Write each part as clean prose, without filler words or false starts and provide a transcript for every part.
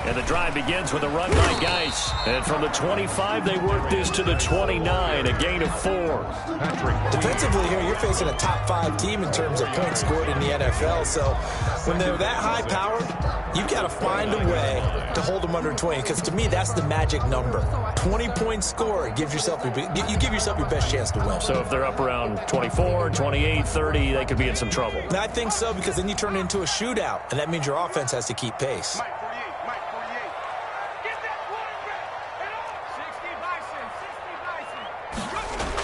And the drive begins with a run by Geis. And from the 25, they work this to the 29, a gain of 4. Defensively here, you're facing a top-5 team in terms of points scored in the NFL. So when they're that high-powered, you've got to find a way to hold them under 20. Because to me, that's the magic number. 20 points scored gives yourself you give yourself your best chance to win. So if they're up around 24, 28, 30, they could be in some trouble. I think so, because then you turn it into a shootout, and that means your offense has to keep pace.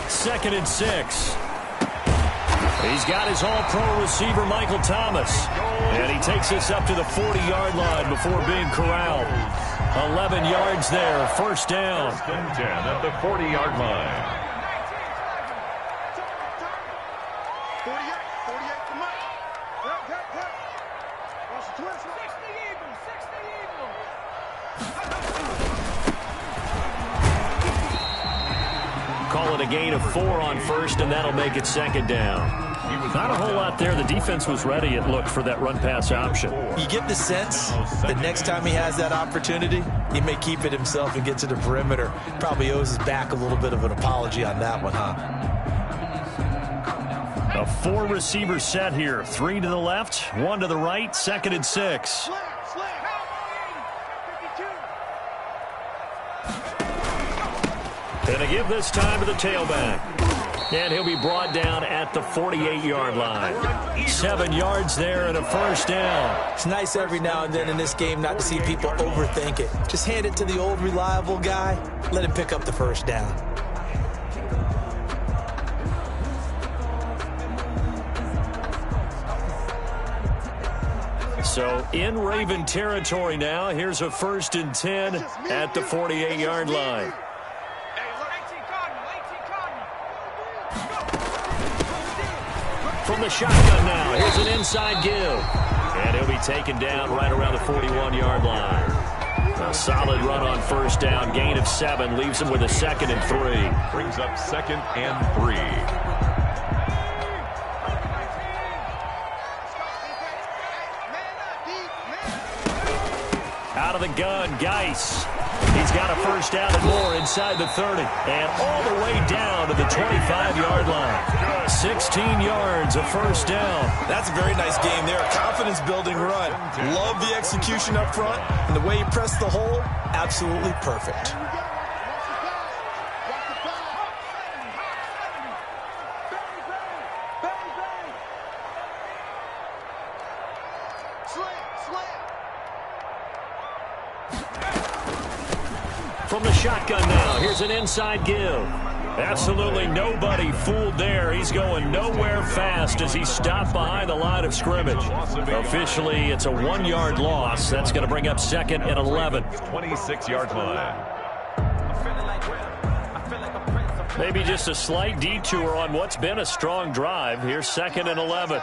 Second and 6. He's got his all-pro receiver, Michael Thomas. And he takes us up to the 40-yard line before being corralled. 11 yards there, first down. 10 at the 40-yard line. Call it a gain of 4 on first, and that'll make it second down. Not a whole lot there. The defense was ready, it looked, for that run-pass option. You get the sense that next time he has that opportunity, he may keep it himself and get to the perimeter. Probably owes his back a little bit of an apology on that one, huh? A 4-receiver set here. 3 to the left, 1 to the right, second and 6. And a give this time to the tailback. And he'll be brought down at the 48-yard line. 7 yards there and a first down. It's nice every now and then in this game not to see people overthink it. Just hand it to the old reliable guy. Let him pick up the first down. So in Raven territory now. Here's a first and 10 at the 48-yard line. From the shotgun now, here's an inside give. And he'll be taken down right around the 41-yard line. A solid run on first down, gain of 7, leaves him with a second and 3. Brings up second and 3. Out of the gun, Geis. He's got a first down and more inside the 30. And all the way down to the 25-yard line. 16 yards, a first down. That's a very nice game there. A confidence-building run. Love the execution up front. And the way he pressed the hole, absolutely perfect. From the shotgun now, here's an inside give. Absolutely nobody fooled there. He's going nowhere fast as he stopped behind the line of scrimmage. Officially, it's a 1-yard loss. That's going to bring up second and 11. 26-yard line. Maybe just a slight detour on what's been a strong drive. Here's second and 11.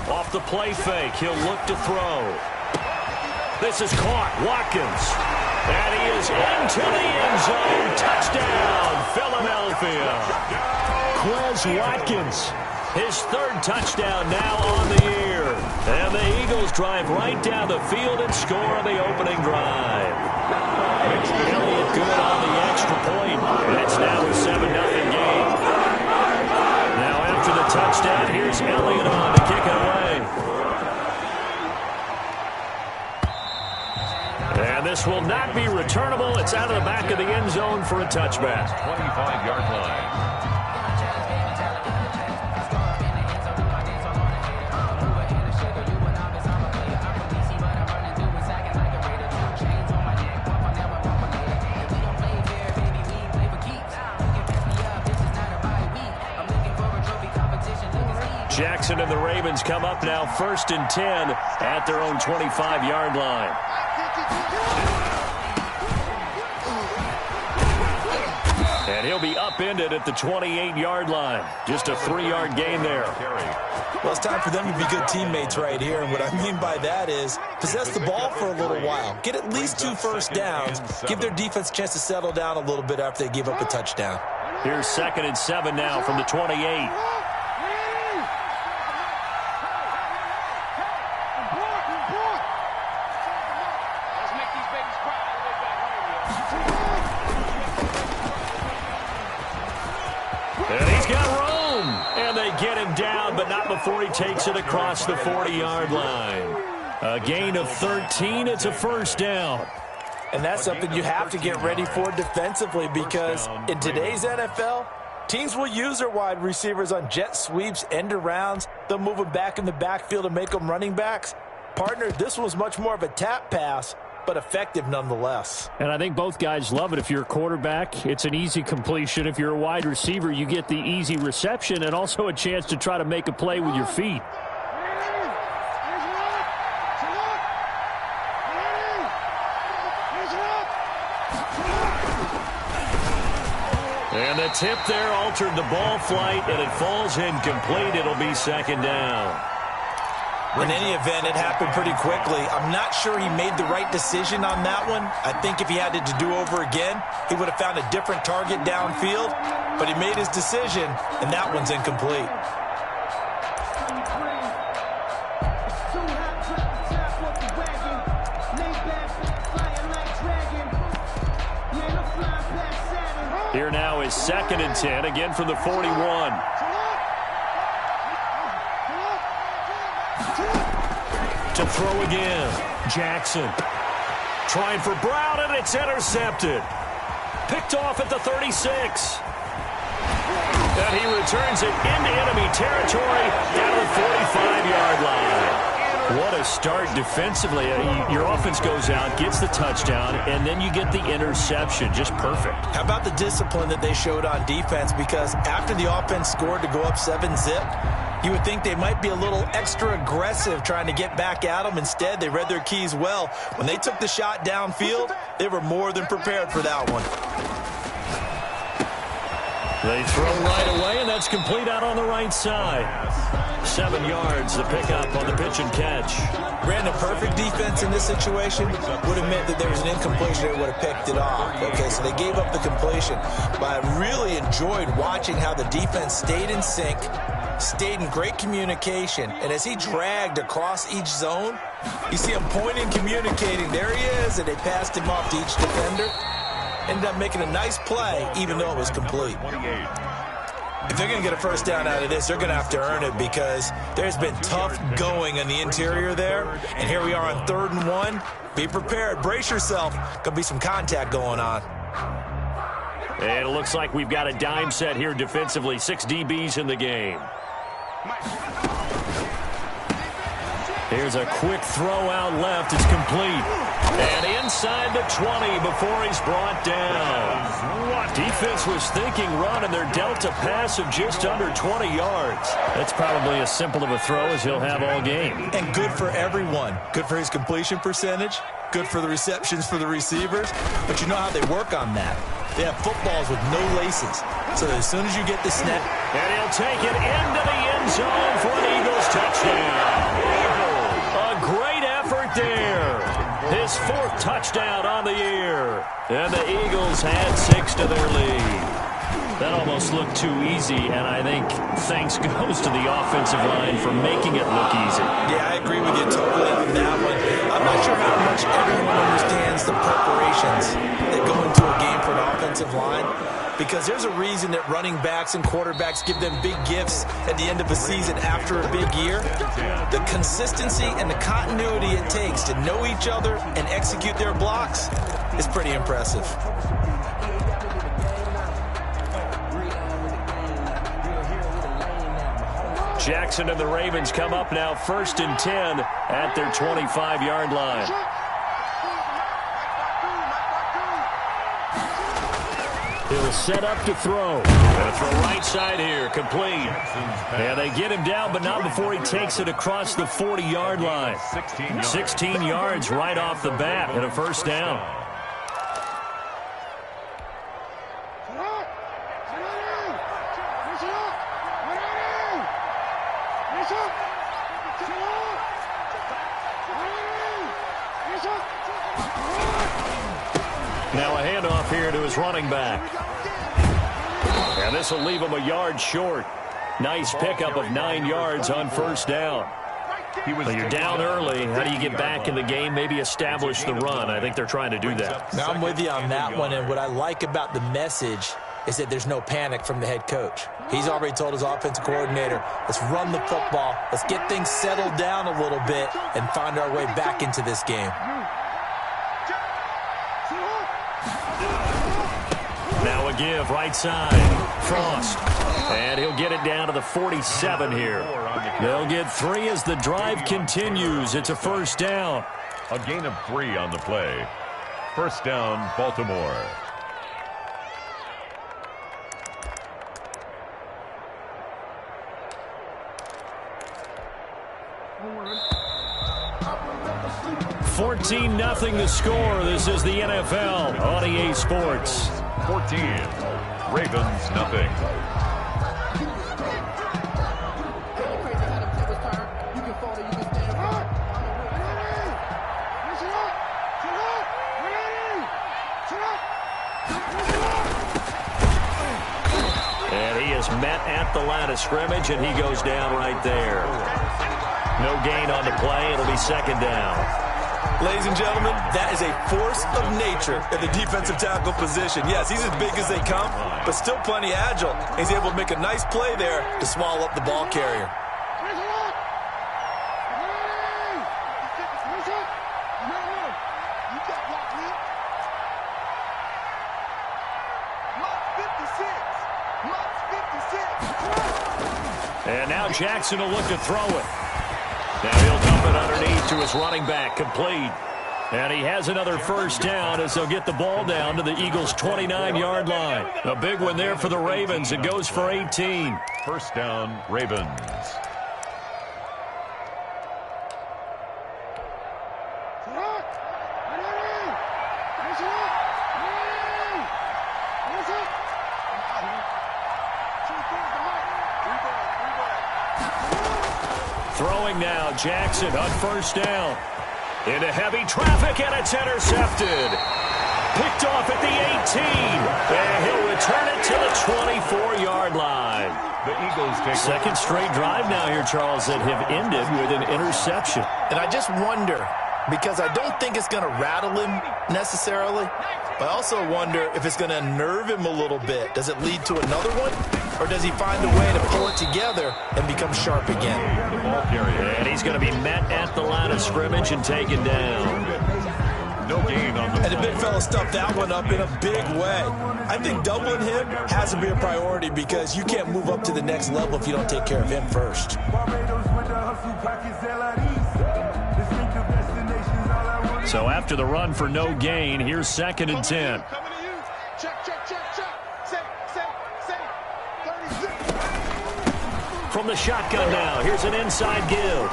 Off the play fake, he'll look to throw. This is caught, Watkins. And he is into the end zone. Touchdown, Philadelphia. Quez Watkins, his 3rd touchdown now on the year. And the Eagles drive right down the field and score on the opening drive. Elliott good on the extra point. It's now a 7-0 game. Now after the touchdown, here's Elliott on to kick it away. And this will not be returnable. It's out of the back of the end zone for a touchback. 25-yard line. Jackson and the Ravens come up now first and 10 at their own 25-yard line. And he'll be upended at the 28-yard line. Just a 3-yard gain there. Well, it's time for them to be good teammates right here. And what I mean by that is possess the ball for a little while. Get at least 2 first downs. Give their defense a chance to settle down a little bit after they give up a touchdown. Here's second and 7 now from the 28. get him down, but not before he takes it across the 40-yard line. A gain of 13. It's a first down. And that's something you have to get ready for defensively, because in today's NFL, teams will use their wide receivers on jet sweeps, end arounds. They'll move them back in the backfield and make them running backs. Partner, this was much more of a tap pass, but effective nonetheless. And I think both guys love it. If you're a quarterback, it's an easy completion. If you're a wide receiver, you get the easy reception and also a chance to try to make a play with your feet. And the tip there altered the ball flight, and it falls incomplete. It'll be second down. In any event, it happened pretty quickly. I'm not sure he made the right decision on that one. I think if he had it to do over again, he would have found a different target downfield. But he made his decision, and that one's incomplete. Here now is 2nd and 10, again from the 41. To throw again. Jackson trying for Brown, and it's intercepted. Picked off at the 36. And he returns it into enemy territory down to the 45-yard line. What a start defensively. Your offense goes out, gets the touchdown, and then you get the interception. Just perfect. How about the discipline that they showed on defense? Because after the offense scored to go up 7-zip, you would think they might be a little extra aggressive trying to get back at them. Instead, they read their keys well. When they took the shot downfield, they were more than prepared for that one. They throw right away, and that's complete out on the right side. 7 yards, the pickup on the pitch and catch. Brandon, perfect defense in this situation would have meant that there was an incompletion. They would have picked it off. Okay, so they gave up the completion. But I really enjoyed watching how the defense stayed in sync, stayed in great communication, and as he dragged across each zone, you see him pointing, communicating. There he is, and they passed him off to each defender. Ended up making a nice play, even though it was complete. If they're going to get a first down out of this, they're going to have to earn it, because there's been tough going on the interior there. And here we are on 3rd and 1. Be prepared. Brace yourself. Going to be some contact going on. And it looks like we've got a dime set here defensively. 6 DBs in the game. Here's a quick throw out left. It's complete. And inside the 20 before he's brought down. What defense was thinking run, and they're dealt a pass of just under 20 yards. That's probably as simple of a throw as he'll have all game. And good for everyone. Good for his completion percentage. Good for the receptions for the receivers. But you know how they work on that. They have footballs with no laces. So as soon as you get the snap. And he'll take it into the end zone for an Eagles touchdown. A great effort there. His 4th touchdown on the year. And the Eagles had 6 to their lead. That almost looked too easy, and I think thanks goes to the offensive line for making it look easy. Yeah, I agree with you totally on that one. I'm not sure how much everyone understands the preparations that go into a game for an offensive line, because there's a reason that running backs and quarterbacks give them big gifts at the end of a season after a big year. The consistency and the continuity it takes to know each other and execute their blocks is pretty impressive. Jackson and the Ravens come up now 1st and 10 at their 25-yard line. He'll set up to throw. Going to throw right side here, complete. And they get him down, but not before he takes it across the 40-yard line. 16 yards right off the bat and a first down. Now a handoff here to his running back. And this will leave him a yard short. Nice pickup of 9 yards on first down. But you're down early. How do you get back in the game, maybe establish the run? I think they're trying to do that. Now I'm with you on that one, and what I like about the message is that there's no panic from the head coach. He's already told his offensive coordinator, let's run the football, let's get things settled down a little bit and find our way back into this game. Now a give, right side. Frost. And he'll get it down to the 47 here. They'll get 3 as the drive continues. It's a first down. A gain of 3 on the play. First down, Baltimore. $14-0 the score. This is the NFL on EA Sports. 14. Ravens, nothing. And he is met at the line of scrimmage, and he goes down right there. No gain on the play. It'll be second down. Ladies and gentlemen, that is a force of nature in the defensive tackle position. Yes, he's as big as they come, but still plenty agile. He's able to make a nice play there to swallow up the ball carrier. And now Jackson will look to throw it. Now he'll dump it underneath to his running back, complete. And he has another first down as they'll get the ball down to the Eagles' 29-yard line. A big one there for the Ravens. It goes for 18. First down, Ravens. Throwing now, Jackson on first down. Into heavy traffic, and it's intercepted. Picked off at the 18. And he'll return it to the 24-yard line. The Eagles take second straight drive now here, Charles, that have ended with an interception. And I just wonder, because I don't think it's going to rattle him necessarily, but I also wonder if it's going to unnerve him a little bit. Does it lead to another one? Or does he find a way to pull it together and become sharp again? the ball carrier. And he's going to be met at the line of scrimmage and taken down. No gain on the And the big fella stuffed that one up in a big way. I think doubling him has to be a priority because you can't move up to the next level if you don't take care of him first. So after the run for no gain, here's second and 10. From the shotgun now, here's an inside give.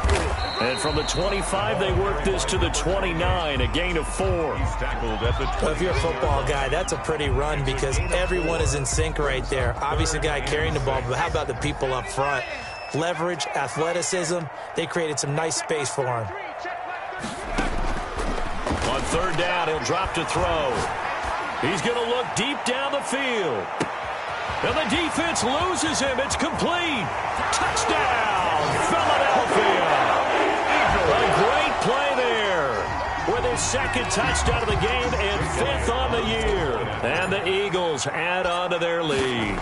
And from the 25, they work this to the 29, a gain of 4. He's tackled at the 20. Well, if you're a football guy, that's a pretty run because everyone is in sync right there. Obviously, the guy carrying the ball, but how about the people up front? Leverage, athleticism, they created some nice space for him. On third down, he'll drop to throw. He's going to look deep down the field. And the defense loses him. It's complete. Touchdown, Philadelphia. A great play there with his second touchdown of the game and 5th on the year. And the Eagles add on to their lead.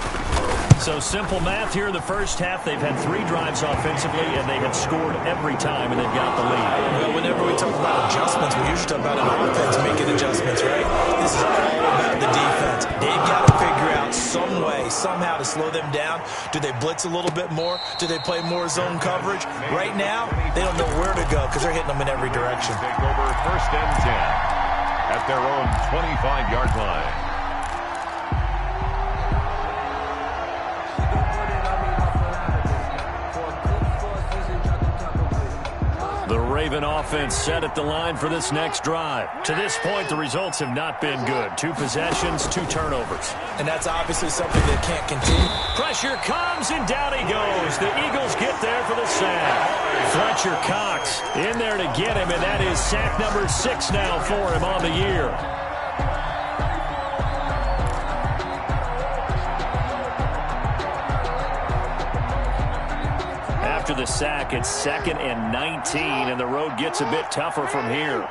So simple math here in the first half. They've had 3 drives offensively, and they have scored every time, and they've got the lead. Well, whenever we talk about adjustments, we usually talk about an offense making adjustments, right? This is all about the defense. They've got to figure out some way, somehow to slow them down. Do they blitz a little bit more? Do they play more zone coverage? Right now, they don't know where to go because they're hitting them in every direction. Take over first and 10 at their own 25-yard line. The Raven offense set at the line for this next drive. To this point, the results have not been good. 2 possessions, 2 turnovers. And that's obviously something that can't continue. Pressure comes, and down he goes. The Eagles get there for the sack. Fletcher Cox in there to get him, and that is sack number 6 now for him on the year. After the sack, it's 2nd and 19, and the road gets a bit tougher from here.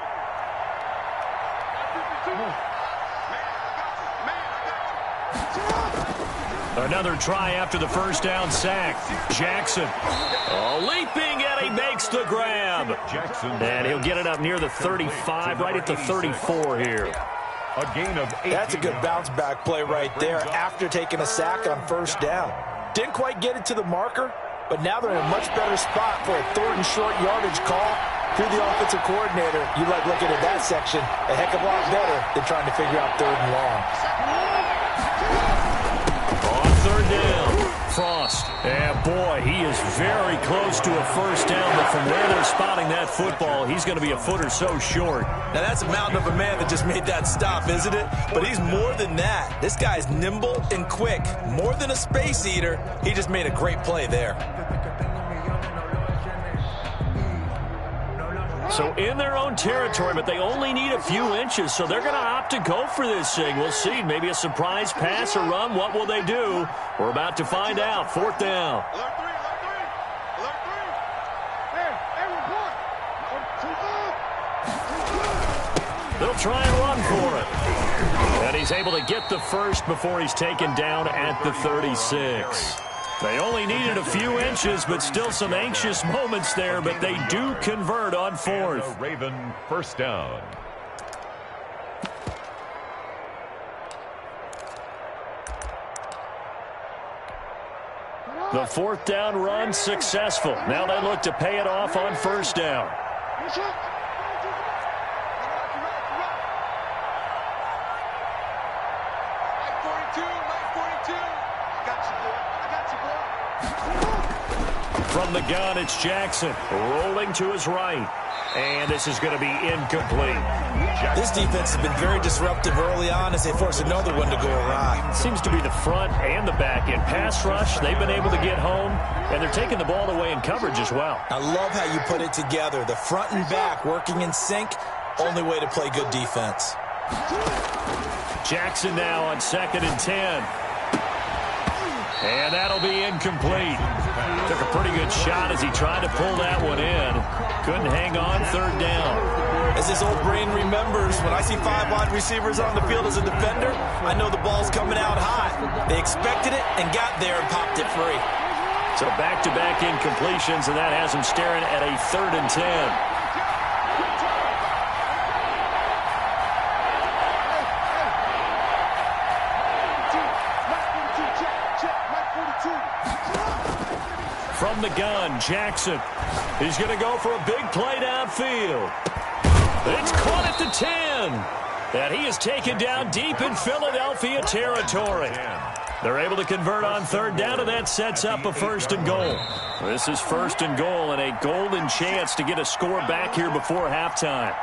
Another try after the first down sack. Jackson leaping, and he makes the grab. And he'll get it up near the 35, right at the 34 here. A gain of 8. That's a good bounce-back play right there after taking a sack on first down. Didn't quite get it to the marker, but now they're in a much better spot for a 3rd and short yardage call. If you're the offensive coordinator, you like looking at that section a heck of a lot better than trying to figure out 3rd and long. On 3rd down, Frost. And boy, he is very close to a first down, but from where they're spotting that football, he's going to be a foot or so short. Now, that's a mountain of a man that just made that stop, isn't it? But he's more than that. This guy's nimble and quick. More than a space eater, he just made a great play there. So in their own territory, but they only need a few inches, so they're going to opt to go for this thing. We'll see. Maybe a surprise pass or run. What will they do? We're about to find out. 4th down. They'll try and run for it. And he's able to get the first before he's taken down at the 36. They only needed a few inches, but still some anxious moments there, but they do convert on 4th. Raven first down. The 4th down run successful. Now they look to pay it off on first down. From the gun, it's Jackson rolling to his right. And this is going to be incomplete. This defense has been very disruptive early on as they force another one to go awry. Seems to be the front and the back. In pass rush, they've been able to get home, and they're taking the ball away in coverage as well. I love how you put it together. The front and back working in sync, only way to play good defense. Jackson now on 2nd and 10. And that'll be incomplete. Took a pretty good shot as he tried to pull that one in. Couldn't hang on 3rd down. As his old brain remembers, when I see 5 wide receivers on the field as a defender, I know the ball's coming out hot. They expected it and got there and popped it free. So back-to-back incompletions, and that has him staring at a 3rd and 10. From the gun, Jackson. He's going to go for a big play downfield. It's caught at the 10. And he is taken down deep in Philadelphia territory. They're able to convert on 3rd down, and that sets up a 1st and goal. This is 1st and goal and a golden chance to get a score back here before halftime.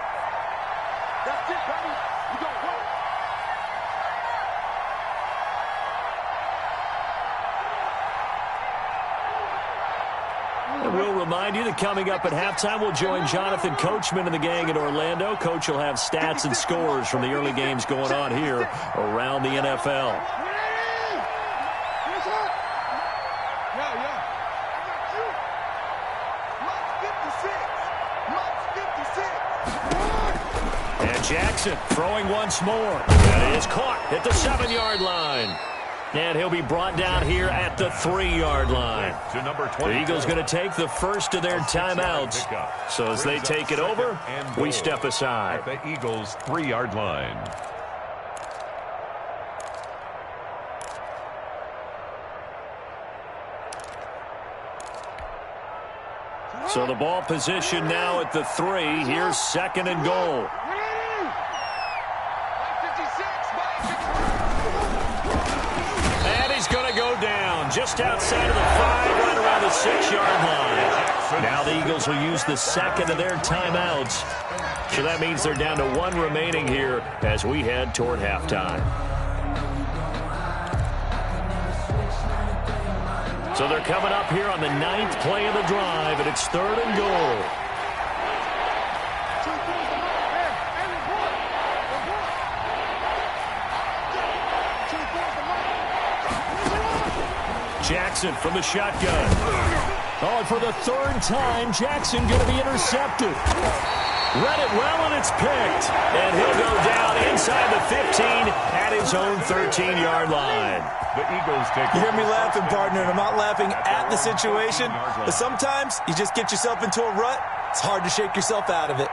That's it, buddy. You got one. We'll remind you that coming up at halftime, we'll join Jonathan Coachman and the gang in Orlando. Coach will have stats and scores from the early games going on here around the NFL. And Jackson throwing once more. And it is caught at the 7-yard line. And he'll be brought down here at the 3-yard line. The Eagles going to take the first of their timeouts. So as they take it over, we step aside. At the Eagles' 3-yard line. So the ball position now at the 3. Here's 2nd and goal. Going to go down just outside of the 5, right around the 6-yard line. Now the Eagles will use the 2nd of their timeouts. So that means they're down to 1 remaining here as we head toward halftime. So they're coming up here on the 9th play of the drive, and it's 3rd and goal. Jackson from the shotgun. Oh, and for the 3rd time, Jackson going to be intercepted. Read it well, and it's picked. And he'll go down inside the 15 at his own 13-yard line. The Eagles take. You hear me laughing, partner, and I'm not laughing at the situation, but sometimes you just get yourself into a rut. It's hard to shake yourself out of it.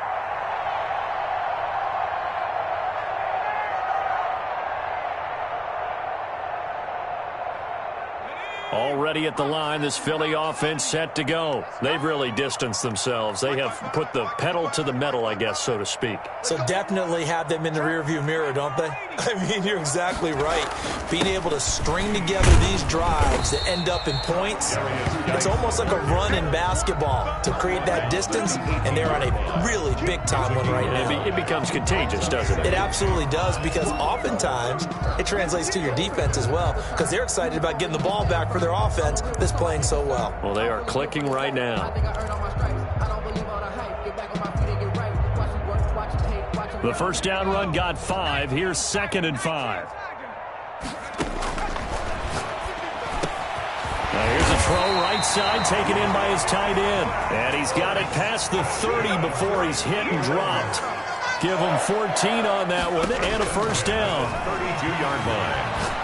Already at the line, this Philly offense set to go. They've really distanced themselves. They have put the pedal to the metal, I guess, so to speak. So definitely have them in the rearview mirror, don't they? I mean, you're exactly right. Being able to string together these drives that end up in points, it's almost like a run in basketball to create that distance, and they're on a really big-time one right now. It becomes contagious, doesn't it? It absolutely does, because oftentimes it translates to your defense as well, because they're excited about getting the ball back for their offense that's playing so well. Well, they are clicking right now. The first down run got 5. Here's 2nd and 5. Now here's a throw right side taken in by his tight end. And he's got it past the 30 before he's hit and dropped. Give him 14 on that one and a first down. 32-yard line.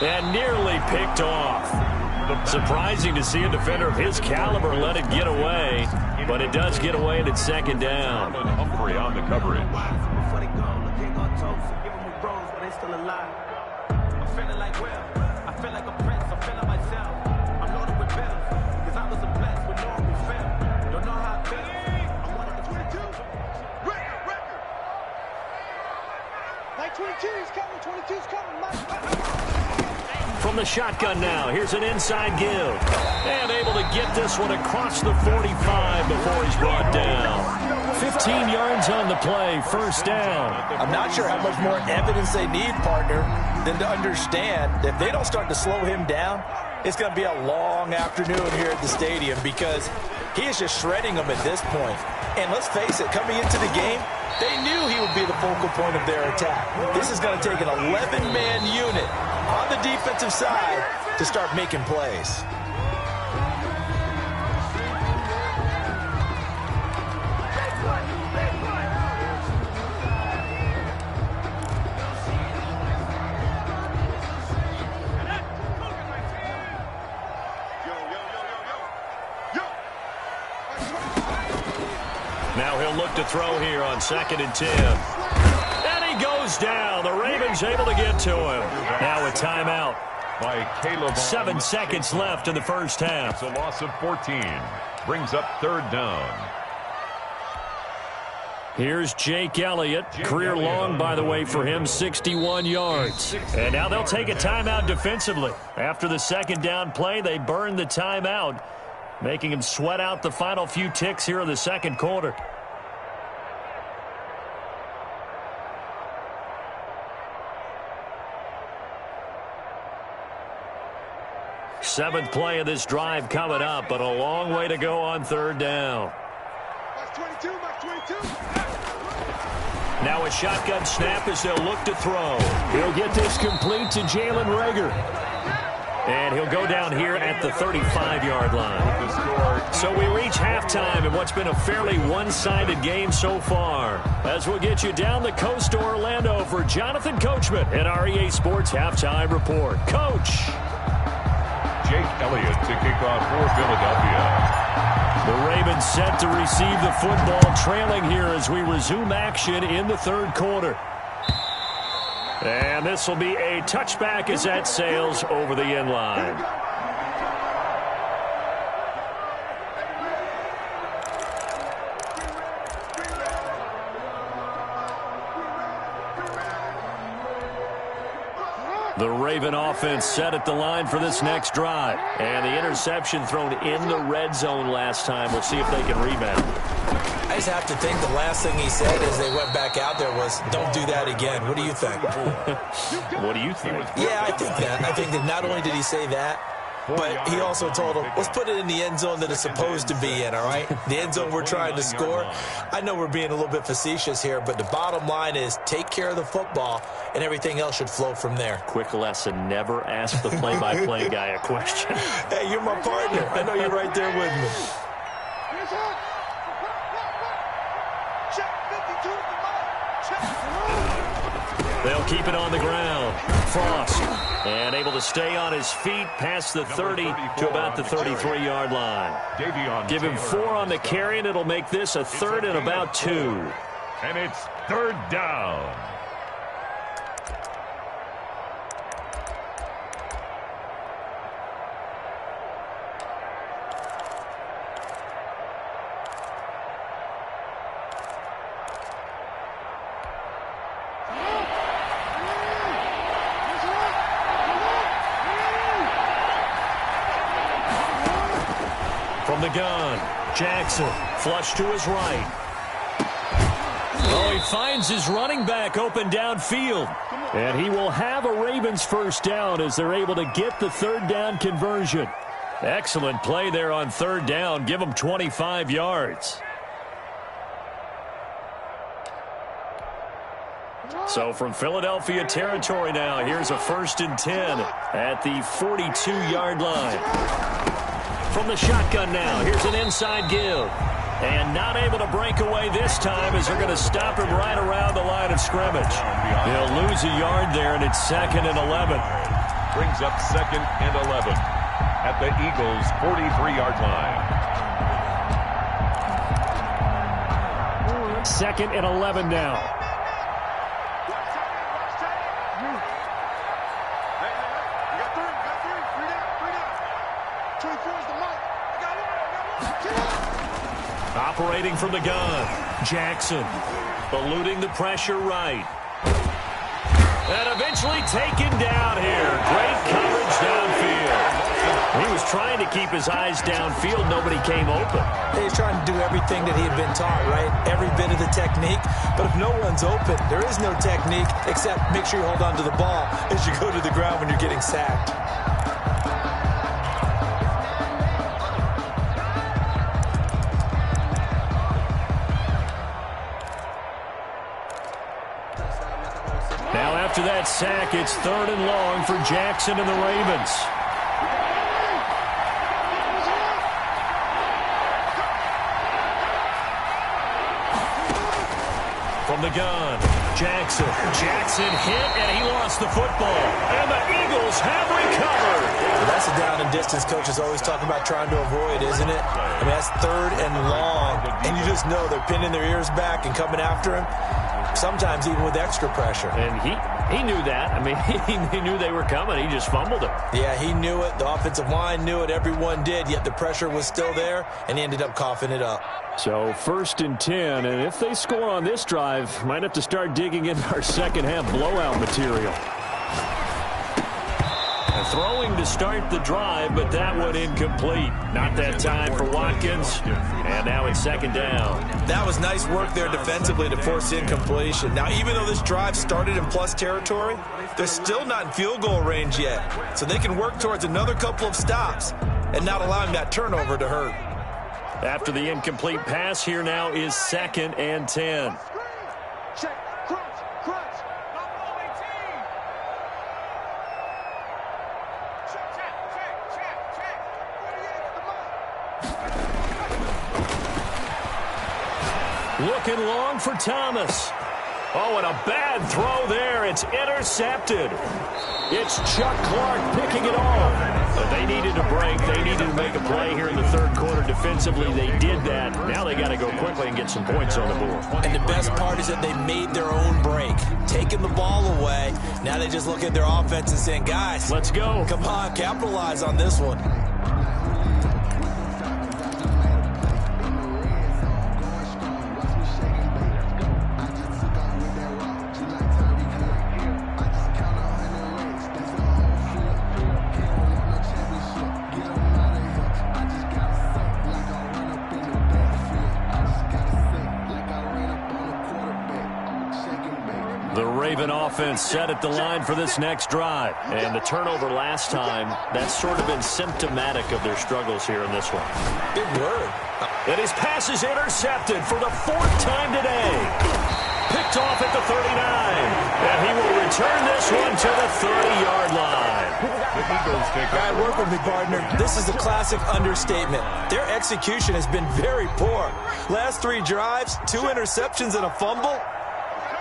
And nearly picked off. Surprising to see a defender of his caliber let it get away, but it does get away and it's 2nd down. Humphrey on the coverage. From the shotgun now, here's an inside give. And able to get this one across the 45 before he's brought down. 15 yards on the play, first down. I'm not sure how much more evidence they need, partner, than to understand that if they don't start to slow him down, it's going to be a long afternoon here at the stadium, because he is just shredding them at this point. And let's face it, coming into the game, they knew he would be the focal point of their attack. This is going to take an 11-man unit on the defensive side to start making plays. Now he'll look to throw here on 2nd and 10. And he goes down. The Ravens able to get to him. Now a timeout. By Caleb. 7 seconds left in the first half. It's a loss of 14. Brings up 3rd down. Here's Jake Elliott. Career long, by the way, for him, 61 yards. And now they'll take a timeout defensively. After the 2nd down play, they burn the timeout, making him sweat out the final few ticks here in the 2nd quarter. Seventh play of this drive coming up, but a long way to go on 3rd down. Now a shotgun snap as they'll look to throw. He'll get this complete to Jalen Reagor. And he'll go down here at the 35-yard line. So we reach halftime in what's been a fairly one-sided game so far. As we'll get you down the coast to Orlando for Jonathan Coachman at our EA Sports Halftime Report. Coach. Jake Elliott to kick off for Philadelphia. The Ravens set to receive the football, trailing here as we resume action in the 3rd quarter. And this will be a touchback as that sails over the end line. The Raven offense set at the line for this next drive. And the interception thrown in the red zone last time. We'll see if they can rebound. I just have to think the last thing he said as they went back out there was, don't do that again. What do you think? What do you think? Yeah, I think that. I think that not only did he say that, but he also told him, let's put it in the end zone that it's supposed to be in, all right? The end zone we're trying to score. I know we're being a little bit facetious here, but the bottom line is take care of the football, and everything else should flow from there. Quick lesson, never ask the play-by-play guy a question. Hey, you're my partner. I know you're right there with me. They'll keep it on the ground. Frost, and able to stay on his feet past the 30 to about the 33-yard line. Give him 4 on the carry, and it'll make this a 3rd and about 2. And it's 3rd down. From the gun, Jackson, flush to his right. Oh, he finds his running back open downfield. And he will have a Ravens first down as they're able to get the 3rd down conversion. Excellent play there on 3rd down. Give them 25 yards. So from Philadelphia territory now, here's a 1st and 10 at the 42-yard line. From the shotgun now, here's an inside give. And not able to break away this time as they're going to stop him right around the line of scrimmage. They'll lose a yard there, and it's 2nd and 11. Brings up 2nd and 11 at the Eagles' 43-yard line. 2nd and 11 now. Operating from the gun, Jackson, eluding the pressure right. And eventually taken down here. Great coverage downfield. He was trying to keep his eyes downfield. Nobody came open. He's trying to do everything that he had been taught, right? Every bit of the technique. But if no one's open, there is no technique except make sure you hold on to the ball as you go to the ground when you're getting sacked. Now after that sack, it's 3rd and long for Jackson and the Ravens. From the gun, Jackson. Jackson hit, and he lost the football. And the Eagles have recovered. Well, that's a down and distance coaches always talk about trying to avoid, isn't it? I mean, that's 3rd and long. And you just know they're pinning their ears back and coming after him. Sometimes even with extra pressure. And he knew that. I mean, he knew they were coming. He just fumbled it. Yeah, he knew it. The offensive line knew it. Everyone did. Yet the pressure was still there, and he ended up coughing it up. So 1st and 10. And if they score on this drive, might have to start digging into our second half blowout material. And throwing to start the drive, but that one incomplete. Not that time for Watkins. And now it's 2nd down. That was nice work there defensively to force incompletion. Now, even though this drive started in plus territory, they're still not in field goal range yet. So they can work towards another couple of stops and not allowing that turnover to hurt. After the incomplete pass, here now is 2nd and 10. Check, crunch, crunch. Looking long for Thomas. Oh, and a bad throw there. It's intercepted. It's Chuck Clark picking it off. But they needed a break. They needed to make a play here in the 3rd quarter. Defensively, they did that. Now they got to go quickly and get some points on the board. And the best part is that they made their own break. Taking the ball away. Now they just look at their offense and saying, guys, let's go. Come on, capitalize on this one. Offense set at the line for this next drive. And the turnover last time, that's sort of been symptomatic of their struggles here in this one. Big word. And his pass is intercepted for the 4th time today. Picked off at the 39. And he will return this one to the 30-yard line. The Eagles take All right, work with me, partner. This is a classic understatement. Their execution has been very poor. Last 3 drives, 2 interceptions and a fumble.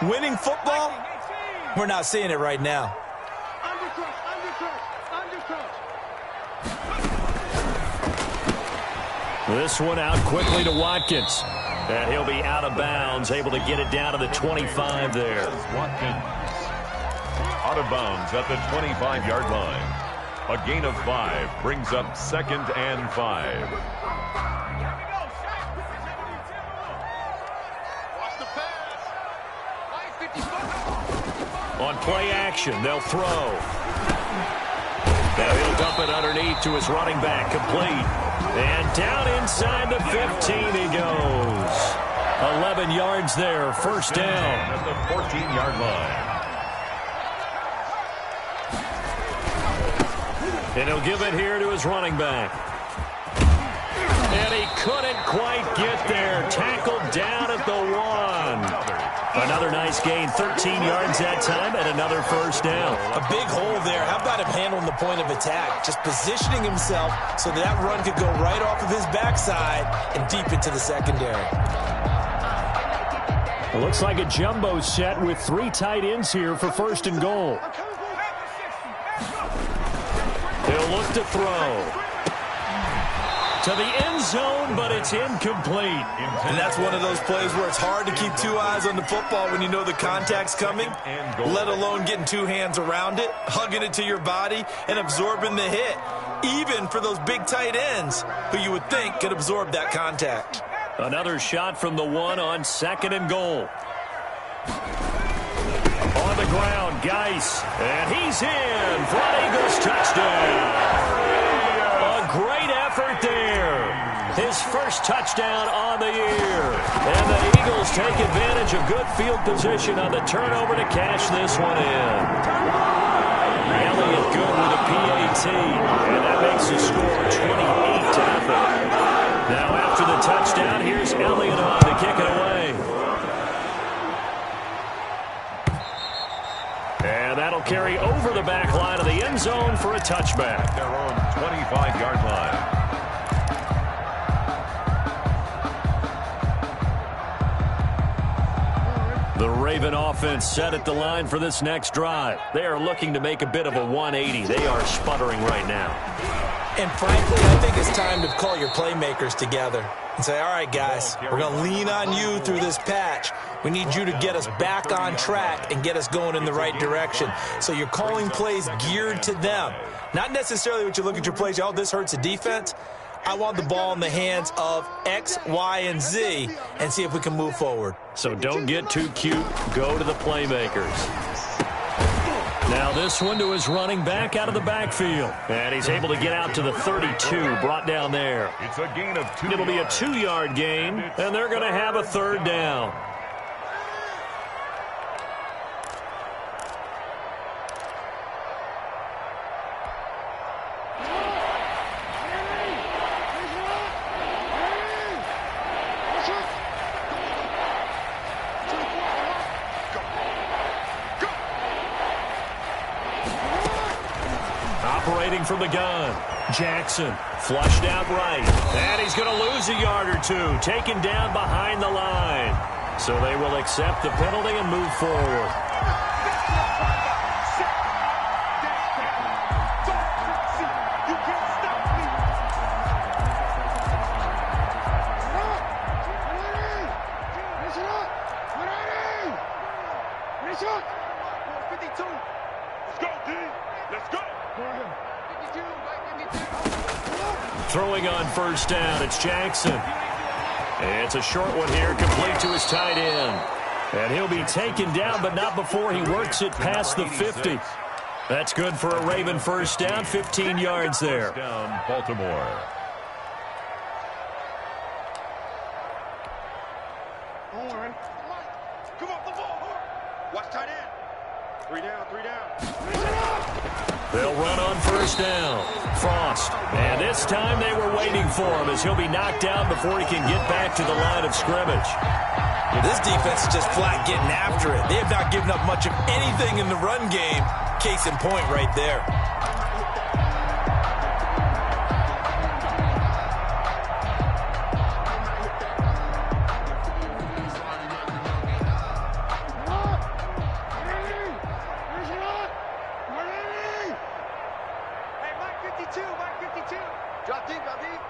Winning football? We're not seeing it right now. This one out quickly to Watkins. And he'll be out of bounds, able to get it down to the 25 there. Watkins out of bounds at the 25-yard line. A gain of 5 brings up 2nd and 5. On play action, they'll throw. Now he'll dump it underneath to his running back, complete. And down inside the 15 he goes. 11 yards there, first down. At the 14-yard line. And he'll give it here to his running back. And he couldn't quite get there. Tackled down at the 1. Another nice gain, 13 yards that time, and another first down. A big hole there. How about him handling the point of attack? Just positioning himself so that run could go right off of his backside and deep into the secondary. It looks like a jumbo set with 3 tight ends here for first and goal. He'll look to throw. To the end zone, but it's incomplete. And that's one of those plays where it's hard to keep 2 eyes on the football when you know the contact's coming, let alone getting 2 hands around it, hugging it to your body, and absorbing the hit, even for those big tight ends who you would think could absorb that contact. Another shot from the 1 on 2nd and goal. On the ground, Geis, and he's in for an Eagles touchdown. A great effort there. His first touchdown on the year. And the Eagles take advantage of good field position on the turnover to cash this one in. Elliott good with a PAT, and that makes the score 28-0. Now after the touchdown, here's Elliott on to kick it away. And that'll carry over the back line of the end zone for a touchback. Their own 25-yard line. The Raven offense set at the line for this next drive. They are looking to make a bit of a 180. They are sputtering right now. And frankly, I think it's time to call your playmakers together and say, all right, guys, we're going to lean on you through this patch. We need you to get us back on track and get us going in the right direction. So you're calling plays geared to them. Not necessarily what you look at your plays, oh, this hurts the defense. I want the ball in the hands of X, Y, and Z and see if we can move forward. So don't get too cute. Go to the playmakers. Now this one to his running back out of the backfield. And he's able to get out to the 32, brought down there. It's a gain of 2. It'll be a 2-yard gain, and they're going to have a third down. Operating from the gun, Jackson flushed out right, and he's going to lose a yard or 2, taken down behind the line. So they will accept the penalty and move forward. Throwing on first down, it's Jackson. It's a short one here, complete to his tight end. And he'll be taken down, but not before he works it past the 50. That's good for a Raven first down, 15 yards there. Down, Baltimore. Come on, the ball. Watch tight end. Three down, three down. They'll run on first down. Frost. And this time they were waiting for him as he'll be knocked down before he can get back to the line of scrimmage. This defense is just flat getting after it. They have not given up much of anything in the run game. Case in point right there. Drop deep, drop deep.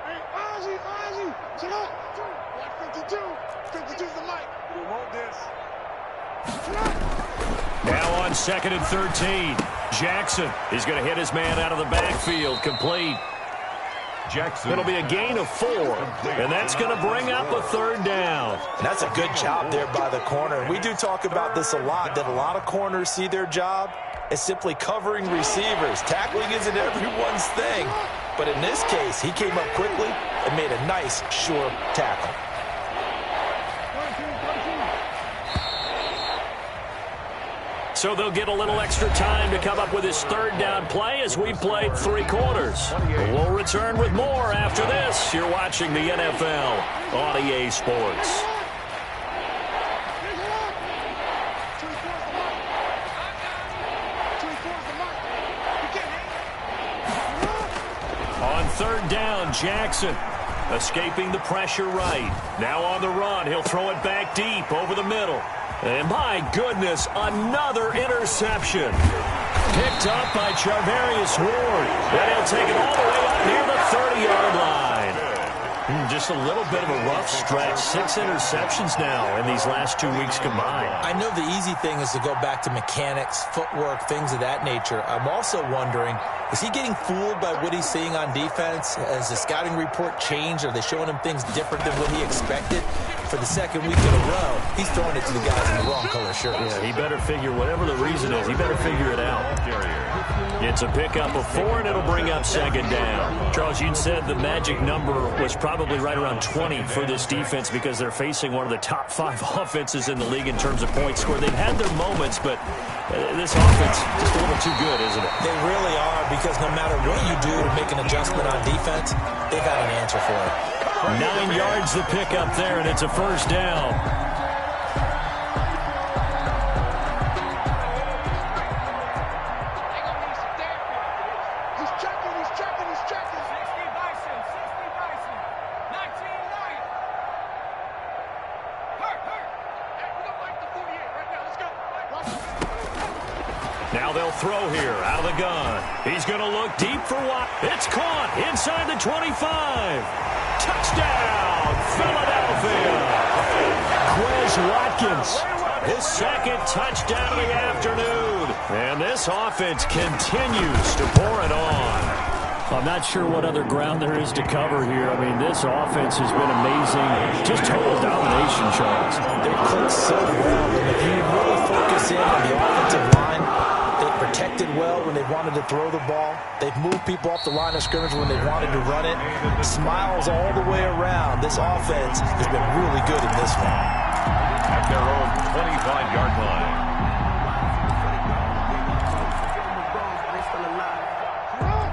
Hey, Ozzy, sit up. 52. 52's the mic. We want this. Now on 2nd and 13. Jackson is going to hit his man out of the backfield. Complete. Jackson. It'll be a gain of 4, and that's going to bring up a 3rd down. And that's a good job there by the corner. We do talk about this a lot, that a lot of corners see their job as simply covering receivers. Tackling isn't everyone's thing. But in this case, he came up quickly and made a nice, sure tackle. So they'll get a little extra time to come up with his 3rd down play as we played 3 quarters. We'll return with more after this. You're watching the NFL on EA Sports. On 3rd down, Jackson escaping the pressure right. Now on the run, he'll throw it back deep over the middle. And my goodness, another interception. Picked up by Charvarius Ward. And he'll take it all the way up near the 30-yard line. Just a little bit of a rough stretch. 6 interceptions now in these last 2 weeks combined. I know the easy thing is to go back to mechanics, footwork, things of that nature. I'm also wondering, is he getting fooled by what he's seeing on defense? Has the scouting report changed? Are they showing him things different than what he expected? For the 2nd week in a row, he's throwing it to the guys in the wrong color shirts. Yeah, he better figure, whatever the reason is, he better figure it out. It's a pickup of 4, and it'll bring up 2nd down. Charles, you said the magic number was probably right around 20 for this defense because they're facing one of the top 5 offenses in the league in terms of points scored. They've had their moments, but this offense just a little too good, isn't it? They really are, because no matter what you do to make an adjustment on defense, they've got an answer for it. 9 yards the pickup there, and it's a 1st down. He's checking. 60 Bison. 19 Knight. Hurt. Hey, we don't like the 48 right now. Let's go. Now they'll throw here out of the gun. He's going to look deep for what? It's caught inside the 25. Touchdown, Philadelphia. Quez Watkins, his 2nd touchdown of the afternoon. And this offense continues to pour it on. I'm not sure what other ground there is to cover here. I mean, this offense has been amazing. Just total domination, Charles. They click so well, and if you really focus in on the offensive line, they protected well when they wanted to throw the ball. They've moved people off the line of scrimmage when they wanted to run it. Smiles all the way around. This offense has been really good in this one. At their own 25-yard line.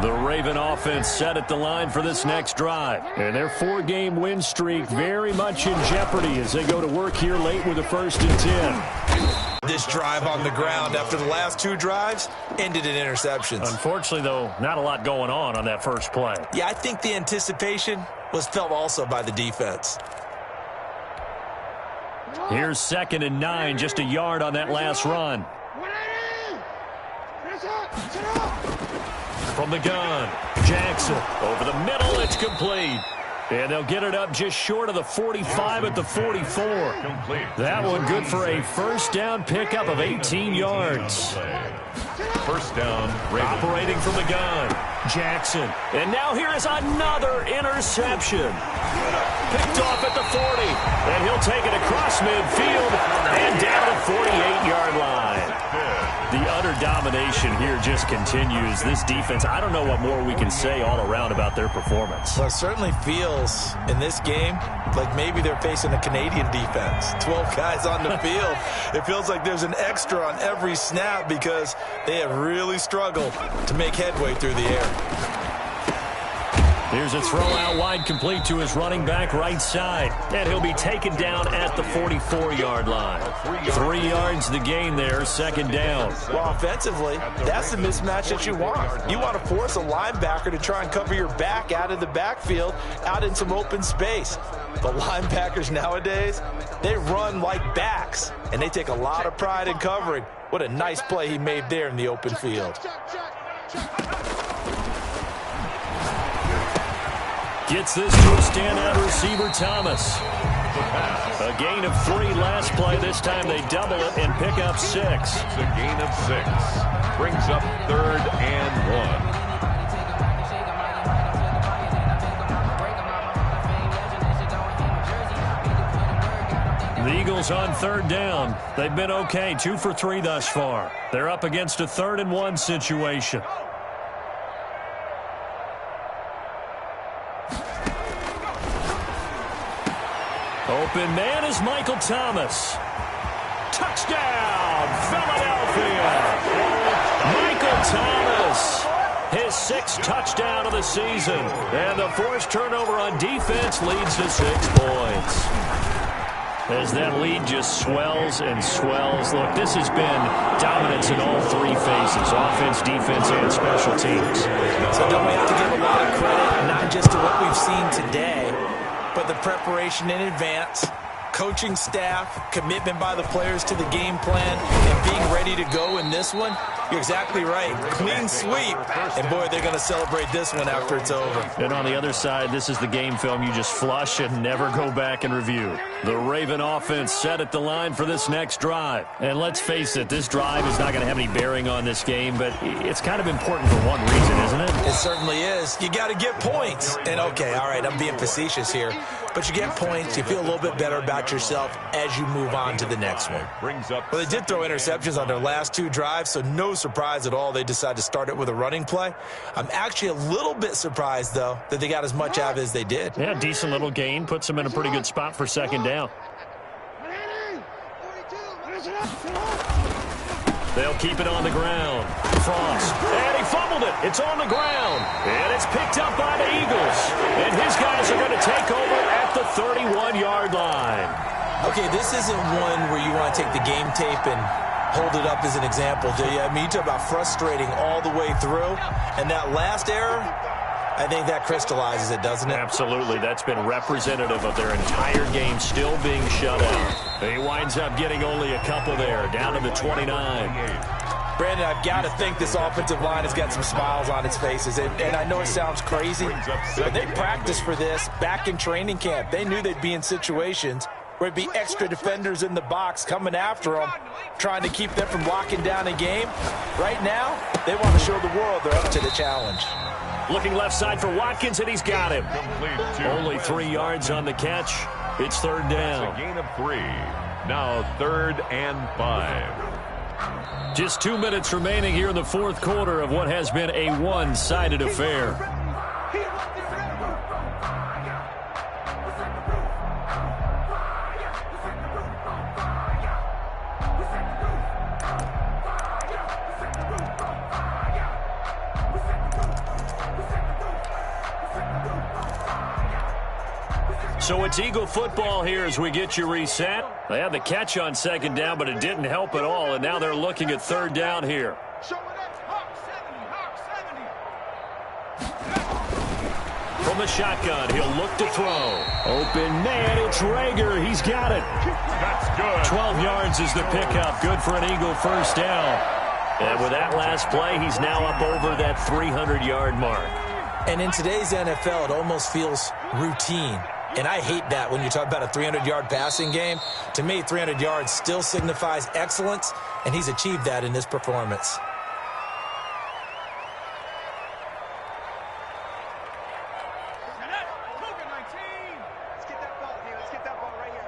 The Raven offense set at the line for this next drive. And their 4-game win streak very much in jeopardy as they go to work here late with a 1st and 10. This drive on the ground after the last 2 drives ended in interceptions. Unfortunately, though, not a lot going on that first play. Yeah, I think the anticipation was felt also by the defense. Here's 2nd and 9, just a yard on that last run. From the gun, Jackson over the middle, it's complete. And they'll get it up just short of the 45 at the 44. That one good for a 1st down pickup of 18 yards. 1st down, Ravens. Operating from the gun, Jackson. And now here is another interception. Picked off at the 40. And he'll take it across midfield and down the 48-yard line. The utter domination here just continues. This defense, I don't know what more we can say all around about their performance. Well, it certainly feels in this game like maybe they're facing a Canadian defense. 12 guys on the field. It feels like there's an extra on every snap because they have really struggled to make headway through the air. Here's a throw out wide, complete to his running back right side. And he'll be taken down at the 44-yard line. 3 yards the gain there, second down. Well, offensively, that's the mismatch that you want. You want to force a linebacker to try and cover your back out of the backfield, out in some open space. The linebackers nowadays, they run like backs, and they take a lot of pride in covering. What a nice play he made there in the open field. Gets this to a standout receiver, Thomas. A gain of 3 last play. This time they double it and pick up 6. It's a gain of 6. Brings up 3rd and 1. The Eagles on 3rd down. They've been okay, 2 for 3 thus far. They're up against a 3rd and 1 situation. Open man is Michael Thomas. Touchdown, Philadelphia. Michael Thomas, his 6th touchdown of the season. And the forced turnover on defense leads to 6 points. As that lead just swells and swells. Look, this has been dominance in all 3 phases, offense, defense, and special teams. So don't we have to give a lot of credit, not just to what we've seen today, but the preparation in advance, coaching staff, commitment by the players to the game plan, and being ready to go in this one? You're exactly right. Clean sweep. And, boy, they're going to celebrate this one after it's over. And on the other side, this is the game film you just flush and never go back and review. The Raven offense set at the line for this next drive. And let's face it, this drive is not going to have any bearing on this game, but it's kind of important for one reason, isn't it? It certainly is. You got to get points. And, okay, all right, I'm being facetious here. But you get points, you feel a little bit better about yourself as you move on to the next one. Well, they did throw interceptions on their last 2 drives, so no surprise at all they decided to start it with a running play. I'm actually a little bit surprised, though, that they got as much out of it as they did. Yeah, decent little gain. Puts them in a pretty good spot for 2nd down. They'll keep it on the ground. Frost. And he fumbled it. It's on the ground. And it's picked up by the Eagles. And his guys are going to take over at the 31-yard line. Okay, this isn't one where you want to take the game tape and hold it up as an example, do you? I mean, you talk about frustrating all the way through. And that last error, I think that crystallizes it, doesn't it? Absolutely. That's been representative of their entire game still being shut out. He winds up getting only a couple there, down to the 29. Brandon, I've got to think this offensive line has got some smiles on its faces. And I know it sounds crazy, but they practiced for this back in training camp. They knew they'd be in situations where it'd be extra defenders in the box coming after them, trying to keep them from locking down a game. Right now, they want to show the world they're up to the challenge. Looking left side for Watkins, and he's got him. Only 3 yards on the catch. It's 3rd down. It's a gain of 3. Now 3rd and 5. Just 2 minutes remaining here in the 4th quarter of what has been a one-sided affair. So it's Eagle football here as we get you reset. They had the catch on 2nd down, but it didn't help at all, and now they're looking at 3rd down here. From the shotgun, he'll look to throw. Open man, it's Rager. He's got it. That's good. 12 yards is the pickup. Good for an Eagle 1st down. And with that last play, he's now up over that 300-yard mark. And in today's NFL, it almost feels routine. And I hate that when you talk about a 300-yard passing game. To me, 300 yards still signifies excellence, and he's achieved that in this performance. Let's get that ball here. Let's get that ball right here.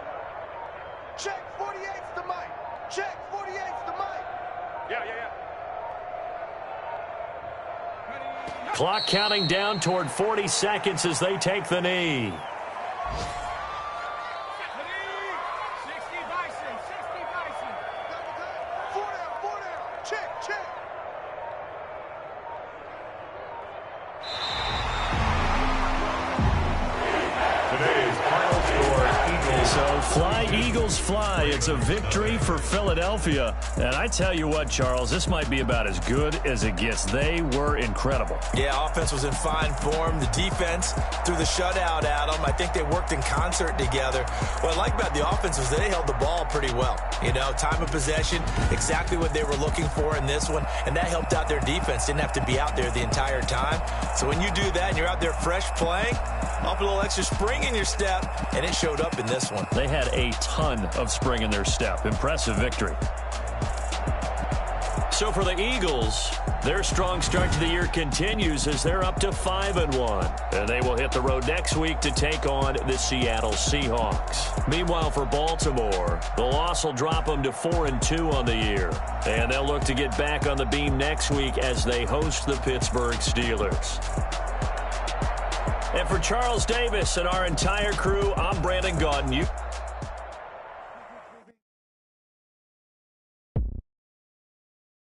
Check 48's the mic. Check 48's the mic. Yeah. Clock counting down toward 40 seconds as they take the knee. So fly, Eagles, fly. It's a victory for Philadelphia. And I tell you what, Charles, this might be about as good as it gets. They were incredible. Yeah, offense was in fine form. The defense threw the shutout at them. I think they worked in concert together. What I like about the offense was they held the ball pretty well. You know, time of possession, exactly what they were looking for in this one. And that helped out their defense. Didn't have to be out there the entire time. So when you do that and you're out there fresh playing, up a little extra spring in your step, and it showed up in this one. They had a ton of spring in their step. Impressive victory. So for the Eagles, their strong start to the year continues as they're up to 5-1. And they will hit the road next week to take on the Seattle Seahawks. Meanwhile, for Baltimore, the loss will drop them to 4-2 on the year. And they'll look to get back on the beam next week as they host the Pittsburgh Steelers. And for Charles Davis and our entire crew, I'm Brandon Gaudin.